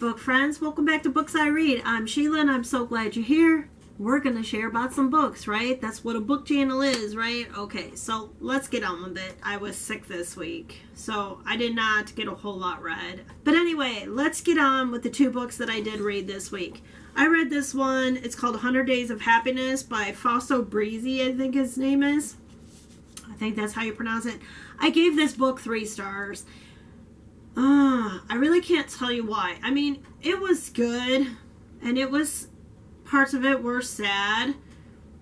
book friends, welcome back to Books I Read. I'm Sheila and I'm so glad you're here. We're going to share about some books, right? That's what a book channel is, right? Okay, so let's get on with it. I was sick this week, so I did not get a whole lot read. But anyway, let's get on with the two books that I did read this week. I read this one. It's called 100 Days of Happiness by Fausto Breezy, I think his name is. I think that's how you pronounce it. I gave this book 3 stars. I really can't tell you why. I mean, it was good, and parts of it were sad,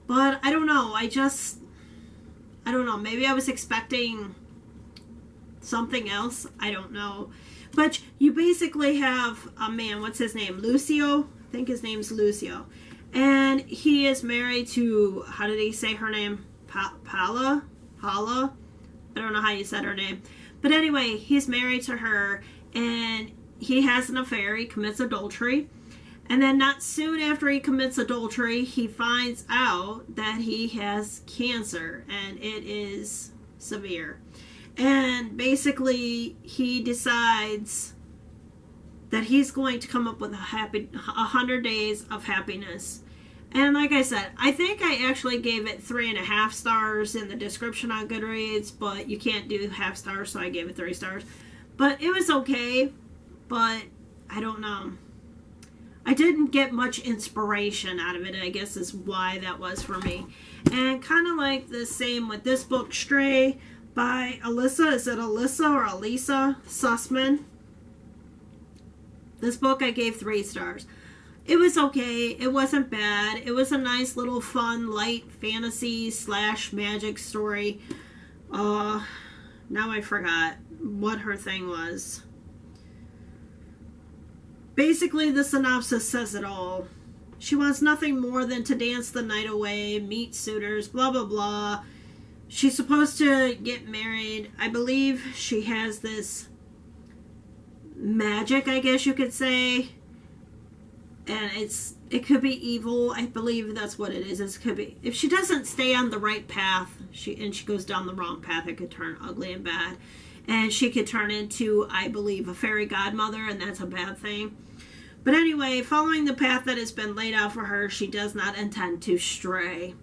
but I don't know. I don't know. Maybe I was expecting something else. I don't know. But you basically have a man, what's his name? Lucio? I think his name's Lucio. And he is married to, how did he say her name? Paula? I don't know how you said her name. But anyway, he's married to her, and he has an affair. He commits adultery. And then not soon after he commits adultery, he finds out that he has cancer, and it is severe. And basically, he decides that he's going to come up with 100 days of happiness. And like I said, I think I actually gave it 3.5 stars in the description on Goodreads, but you can't do half stars, so I gave it 3 stars. But it was okay, but I don't know. I didn't get much inspiration out of it, I guess is why that was for me. And kind of like the same with this book, Stray, by Alyssa. Is it Alyssa or Elisa Sussman? This book I gave 3 stars. It was okay. It wasn't bad. It was a nice little fun, light fantasy / magic story. Now I forgot what her thing was. Basically, the synopsis says it all. She wants nothing more than to dance the night away, meet suitors, blah, blah, blah. She's supposed to get married. I believe she has this magic, I guess you could say. And it could be evil. I believe that's what it is. It could be. If she doesn't stay on the right path, she goes down the wrong path, it could turn ugly and bad. And she could turn into, I believe, a fairy godmother, and that's a bad thing. But anyway, following the path that has been laid out for her, she does not intend to stray.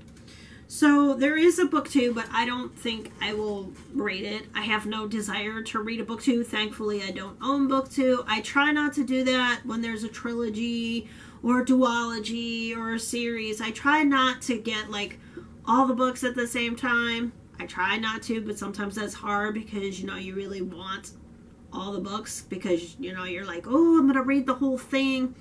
So there is a book 2, but I don't think I will read it. I have no desire to read a book 2. Thankfully, I don't own book 2. I try not to do that when there's a trilogy or a duology or a series. I try not to get like all the books at the same time. I try not to, but sometimes that's hard because, you really want all the books because, you're like, oh, I'm going to read the whole thing.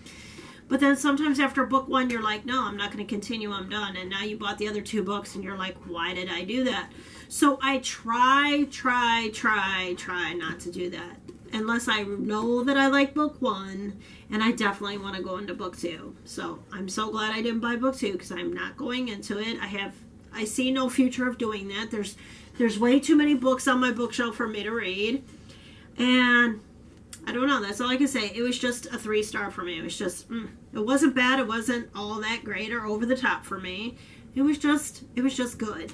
But then sometimes after book 1, you're like, no, I'm not going to continue. I'm done. And now you bought the other 2 books and you're like, why did I do that? So I try not to do that. Unless I know that I like book 1 and I definitely want to go into book 2. So I'm so glad I didn't buy book 2 because I'm not going into it. I see no future of doing that. There's way too many books on my bookshelf for me to read. And I don't know. That's all I can say. It was just a 3 star for me. It was just, it wasn't bad. It wasn't all that great or over the top for me. It was just good.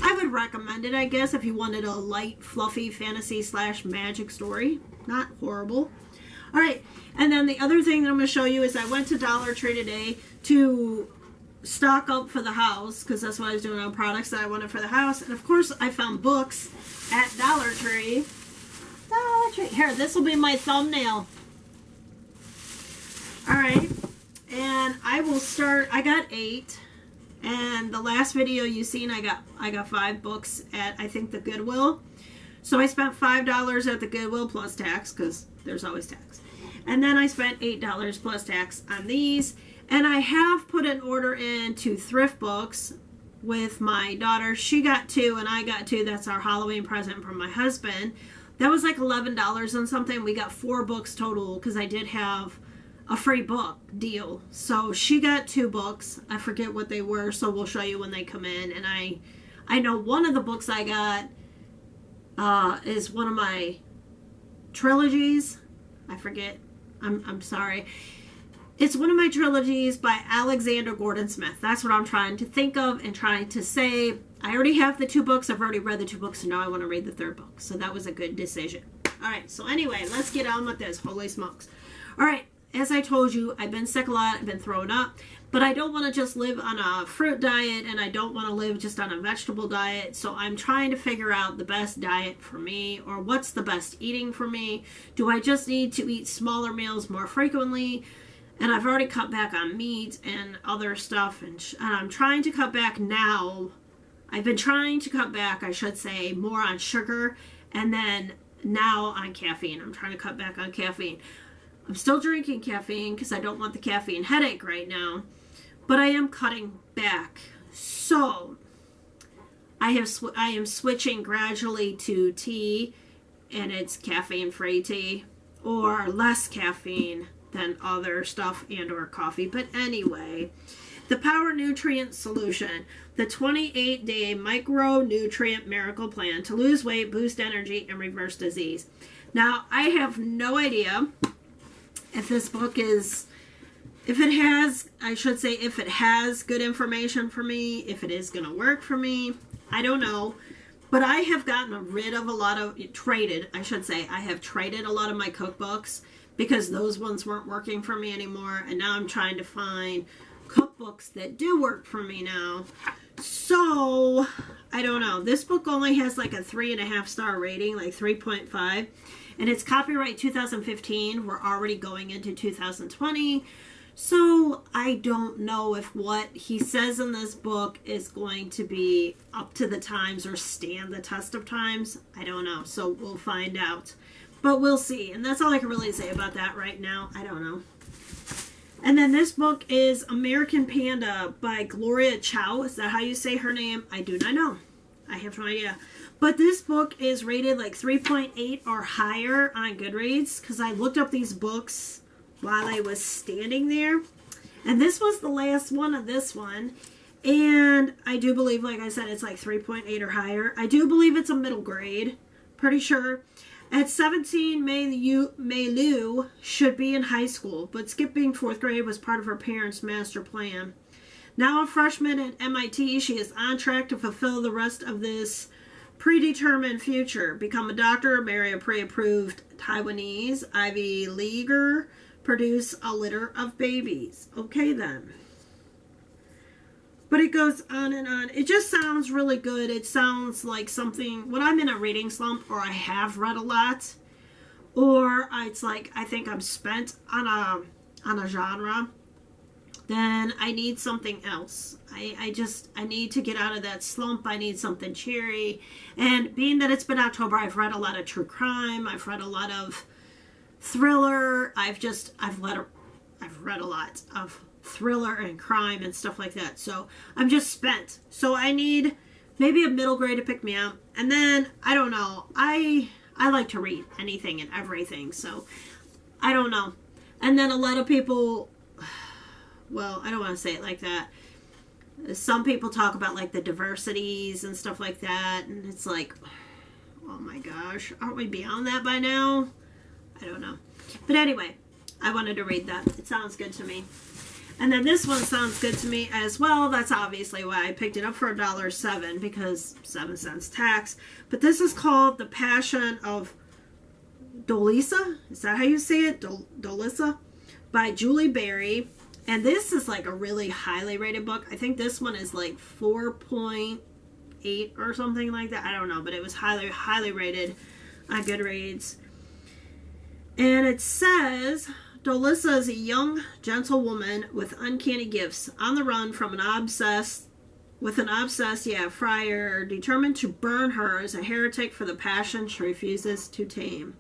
I would recommend it, I guess, if you wanted a light, fluffy fantasy / magic story. Not horrible. All right. And then the other thing that I'm going to show you is I went to Dollar Tree today to stock up for the house because that's what I was doing on products that I wanted for the house. And of course, I found books at Dollar Tree. Here, this will be my thumbnail. Alright, and I will start. I got 8, and the last video you seen, I got 5 books at, I think, the Goodwill. So I spent $5 at the Goodwill plus tax, because there's always tax. And then I spent $8 plus tax on these. And I have put an order in to Thrift Books with my daughter. She got 2, and I got 2. That's our Halloween present from my husband. That was like $11 and something. We got 4 books total because I did have a free book deal. So she got 2 books. I forget what they were, so we'll show you when they come in. And I know one of the books I got is one of my trilogies. I forget. I'm sorry. It's one of my trilogies by Alexander Gordon Smith. That's what I'm trying to think of and trying to say. I already have the 2 books. I've already read the 2 books, and now I want to read the 3rd book. So that was a good decision. All right. So anyway, let's get on with this. Holy smokes. All right. as I told you, I've been sick a lot. I've been throwing up. But I don't want to just live on a fruit diet, and I don't want to live just on a vegetable diet. So I'm trying to figure out the best diet for me, or what's the best eating for me. Do I just need to eat smaller meals more frequently? And I've already cut back on meat and other stuff, and I'm trying to cut back now. I've been trying to cut back, I should say, more on sugar, and then now on caffeine. I'm trying to cut back on caffeine. I'm still drinking caffeine because I don't want the caffeine headache right now. But I am cutting back. So I am switching gradually to tea, and it's caffeine-free tea, or less caffeine than other stuff and or coffee. But anyway, the Power Nutrient Solution, the 28-day micronutrient miracle plan to lose weight, boost energy, and reverse disease. Now, I have no idea if this book is... If it has good information for me, if it is going to work for me, I don't know. But I have gotten rid of I have traded a lot of my cookbooks because those ones weren't working for me anymore. And now I'm trying to find cookbooks that do work for me now. So, I don't know. This book only has like a 3.5-star rating, like 3.5. And it's copyright 2015. We're already going into 2020. So I don't know if what he says in this book is going to be up to the times or stand the test of times. I don't know. So we'll find out. But we'll see. And that's all I can really say about that right now. I don't know. And then this book is American Panda by Gloria Chow. Is that how you say her name? I do not know. I have no idea. But this book is rated like 3.8 or higher on Goodreads because I looked up these books while I was standing there. And this was the last one of this one. And I do believe, like I said, it's like 3.8 or higher. I do believe it's a middle grade. Pretty sure. At 17, Mei Lu should be in high school, but skipping 4th grade was part of her parents' master plan. Now a freshman at MIT, she is on track to fulfill the rest of this predetermined future. Become a doctor, marry a pre-approved Taiwanese Ivy Leaguer, produce a litter of babies. Okay then. But it goes on and on. It just sounds really good. It sounds like something, when I'm in a reading slump or I have read a lot, or it's like I think I'm spent on a genre, then I need something else. I need to get out of that slump. I need something cheery. And being that it's been October, I've read a lot of true crime. I've read a lot of thriller. I've read a lot of thriller and crime and stuff like that. So I'm just spent. So I need maybe a middle grade to pick me up. And then, I don't know. I like to read anything and everything. So I don't know. And then a lot of people, well, I don't want to say it like that. Some people talk about like the diversities and stuff like that. And it's like, oh my gosh, aren't we beyond that by now? I don't know. But anyway, I wanted to read that. It sounds good to me. And then this one sounds good to me as well. That's obviously why I picked it up for $1.07 because 7 cents tax. But this is called The Passion of Dolissa. Is that how you say it? Dolissa? By Julie Berry. And this is like a really highly rated book. I think this one is like 4.8 or something like that. I don't know. But it was highly rated on Goodreads. And it says, Dolissa is a young, gentle woman with uncanny gifts, on the run from an obsessed friar, determined to burn her as a heretic for the passion she refuses to tame.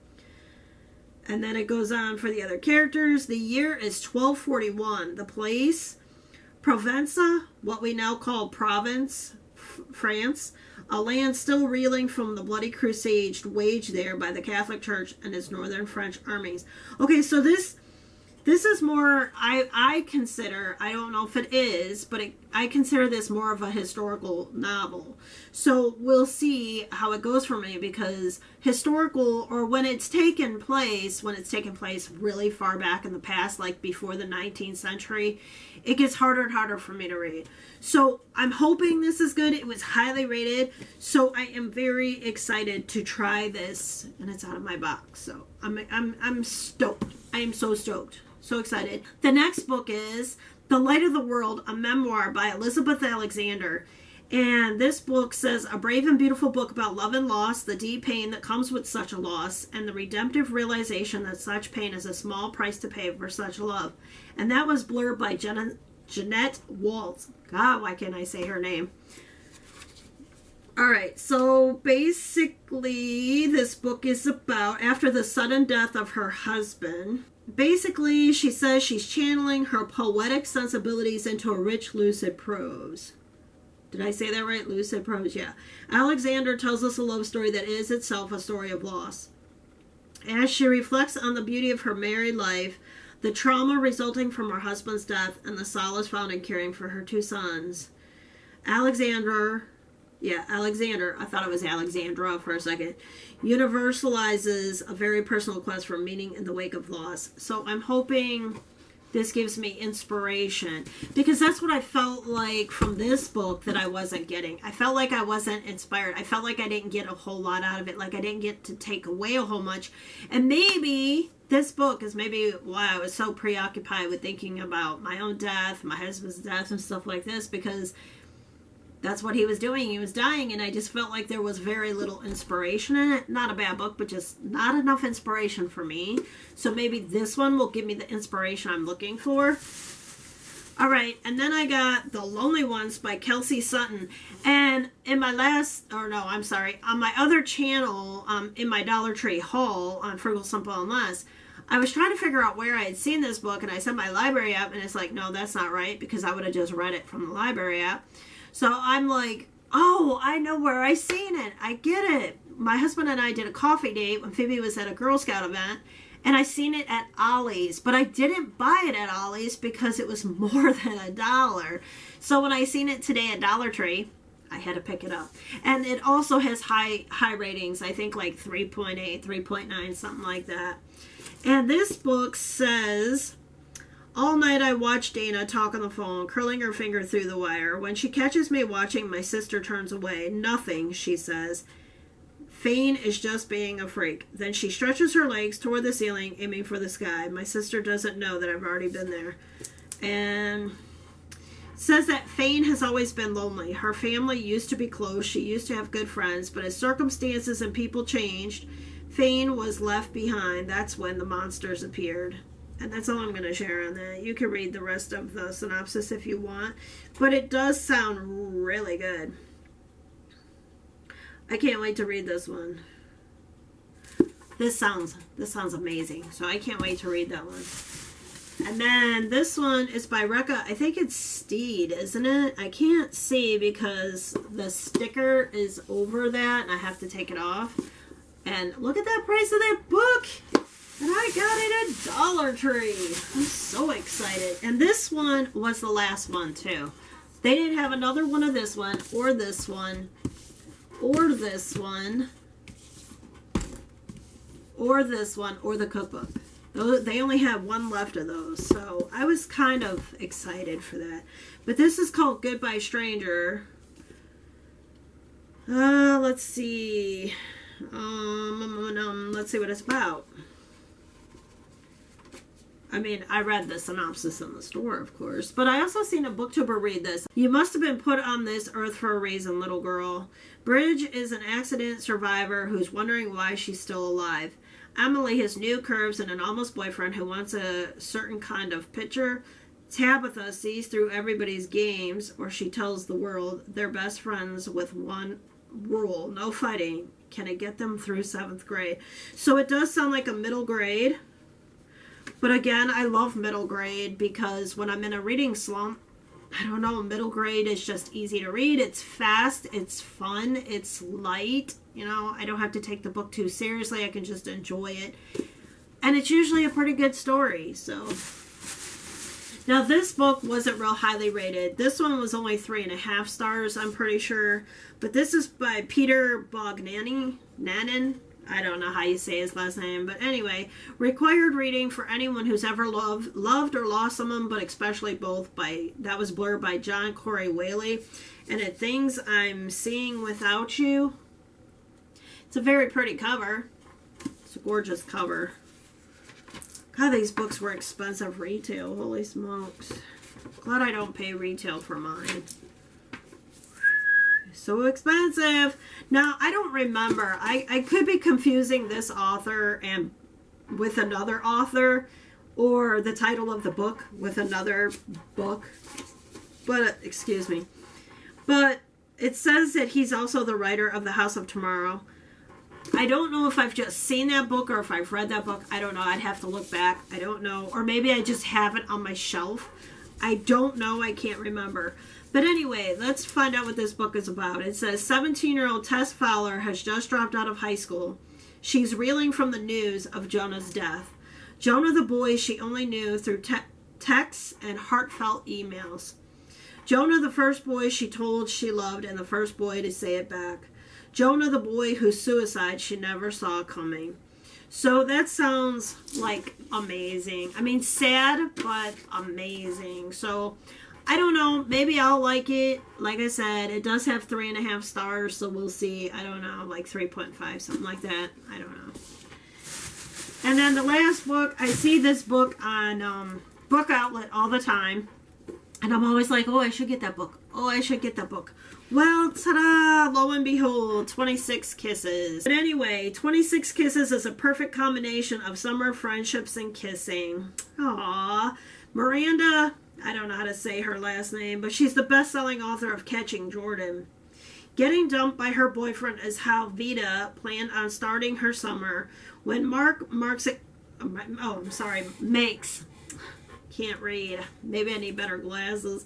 And then it goes on for the other characters. The year is 1241. The place, Provence, what we now call Provence, France, a land still reeling from the bloody crusade waged there by the Catholic Church and its northern French armies. Okay, so this is more, I consider, I don't know if it is, but I consider this more of a historical novel. So we'll see how it goes for me, because historical, or when it's taken place really far back in the past, like before the 19th century, it gets harder and harder for me to read. So I'm hoping this is good. It was highly rated, so I am very excited to try this, and it's out of my box, so I'm stoked. I am so stoked. So excited. The next book is The Light of the World, a memoir by Elizabeth Alexander. And this book says, a brave and beautiful book about love and loss, the deep pain that comes with such a loss, and the redemptive realization that such pain is a small price to pay for such love. And that was blurred by Jeanette Waltz. God, why can't I say her name? Alright, so basically this book is about after the sudden death of her husband. Basically, she says she's channeling her poetic sensibilities into a rich, lucid prose. Did I say that right? Lucid prose, yeah. Alexander tells us a love story that is itself a story of loss. As she reflects on the beauty of her married life, the trauma resulting from her husband's death, and the solace found in caring for her 2 sons. Alexander, I thought it was Alexandra for a second, universalizes a very personal quest for meaning in the wake of loss. So I'm hoping this gives me inspiration, because that's what I felt like from this book that I wasn't getting. I felt like I wasn't inspired. I felt like I didn't get a whole lot out of it. Like I didn't get to take away a whole much. And maybe this book is maybe why I was so preoccupied with thinking about my own death, my husband's death and stuff like this, because that's what he was doing. He was dying, and I just felt like there was very little inspiration in it. Not a bad book, but just not enough inspiration for me. So maybe this one will give me the inspiration I'm looking for. All right, and then I got The Lonely Ones by Kelsey Sutton. And in my on my other channel, in my Dollar Tree haul on Frugal, Simple, and Less, I was trying to figure out where I had seen this book, and I sent my library app, and it's like, no, that's not right, because I would have just read it from the library app. So I'm like, oh, I know where I seen it. I get it. My husband and I did a coffee date when Phoebe was at a Girl Scout event, and I seen it at Ollie's. But I didn't buy it at Ollie's because it was more than $1. So when I seen it today at Dollar Tree, I had to pick it up. And it also has high ratings. I think like 3.8, 3.9, something like that. And this book says, all night I watch Dana talk on the phone, curling her finger through the wire. When she catches me watching, my sister turns away. Nothing, she says. Fane is just being a freak. Then she stretches her legs toward the ceiling, aiming for the sky. My sister doesn't know that I've already been there. And says that Fane has always been lonely. Her family used to be close. She used to have good friends. But as circumstances and people changed, Fane was left behind. That's when the monsters appeared. And that's all I'm going to share on that. You can read the rest of the synopsis if you want. But it does sound really good. I can't wait to read this one. This sounds amazing. So I can't wait to read that one. And then this one is by Rekha. I think it's Steed, isn't it? I can't see because the sticker is over that and I have to take it off. And look at that price of that book. And I got it at Dollar Tree. I'm so excited. And this one was the last one, too. They didn't have another one of this one, or this one, or this one, or this one, or the cookbook. They only had one left of those. So I was kind of excited for that. But this is called Goodbye Stranger. Let's see. Let's see what it's about. I mean, I read the synopsis in the store, of course, but I also seen a booktuber read this. You must have been put on this earth for a reason, little girl. Bridge is an accident survivor who's wondering why she's still alive. Emily has new curves and an almost boyfriend who wants a certain kind of picture. Tabitha sees through everybody's games, or she tells the world they're best friends with one rule: no fighting. Can it get them through 7th grade? So it does sound like a middle grade. But again, I love middle grade because when I'm in a reading slump, I don't know, middle grade is just easy to read. It's fast, it's fun, it's light. You know, I don't have to take the book too seriously. I can just enjoy it. And it's usually a pretty good story, so. Now, this book wasn't real highly rated. This one was only 3.5 stars, I'm pretty sure. But this is by Peter Bognanin. I don't know how you say his last name, but anyway, required reading for anyone who's ever loved or lost someone, but especially both. That was blurred by John Corey Whaley, and it Things I'm Seeing Without You. It's a very pretty cover. It's a gorgeous cover. God, these books were expensive retail. Holy smokes. Glad I don't pay retail for mine. So expensive. Now, I don't remember. I could be confusing this author and with another author, or the title of the book with another book. But, excuse me. But it says that he's also the writer of The House of Tomorrow. I don't know if I've just seen that book or if I've read that book. I don't know. I'd have to look back. I don't know. Or maybe I just have it on my shelf. I don't know. I can't remember. But anyway, let's find out what this book is about. It says 17-year-old Tess Fowler has just dropped out of high school. She's reeling from the news of Jonah's death. Jonah, the boy she only knew through texts and heartfelt emails. Jonah, the first boy she told she loved and the first boy to say it back. Jonah, the boy whose suicide she never saw coming. So that sounds like amazing. I mean, sad, but amazing. So I don't know. Maybe I'll like it. Like I said, it does have 3.5 stars, so we'll see. I don't know, like 3.5, something like that. I don't know. And then the last book, I see this book on Book Outlet all the time. And I'm always like, oh, I should get that book. Oh, I should get that book. Well, ta-da! Lo and behold, 26 Kisses. But anyway, 26 Kisses is a perfect combination of summer friendships and kissing. Aww. Miranda, I don't know how to say her last name, but she's the best-selling author of Catching Jordan. Getting dumped by her boyfriend is how Vita planned on starting her summer when makes. Can't read. Maybe I need better glasses.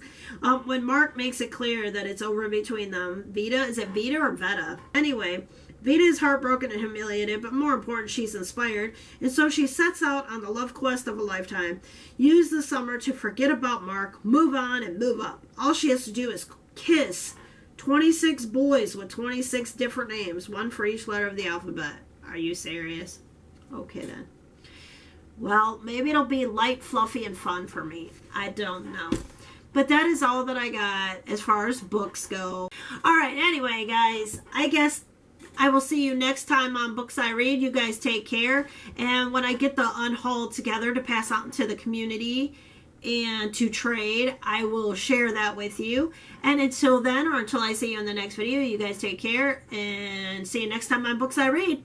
When Mark makes it clear that it's over between them. Vita, is it Vita or Veta? Anyway, Vita is heartbroken and humiliated, but more important, she's inspired, and so she sets out on the love quest of a lifetime. Use the summer to forget about Mark, move on, and move up. All she has to do is kiss 26 boys with 26 different names, one for each letter of the alphabet. Are you serious? Okay then. Well, maybe it'll be light, fluffy, and fun for me. I don't know. But that is all that I got as far as books go. Alright, anyway, guys, I guess I will see you next time on Books I Read. You guys take care. And when I get the unhaul together to pass out into the community and to trade, I will share that with you. And until then, or until I see you in the next video, you guys take care. And see you next time on Books I Read.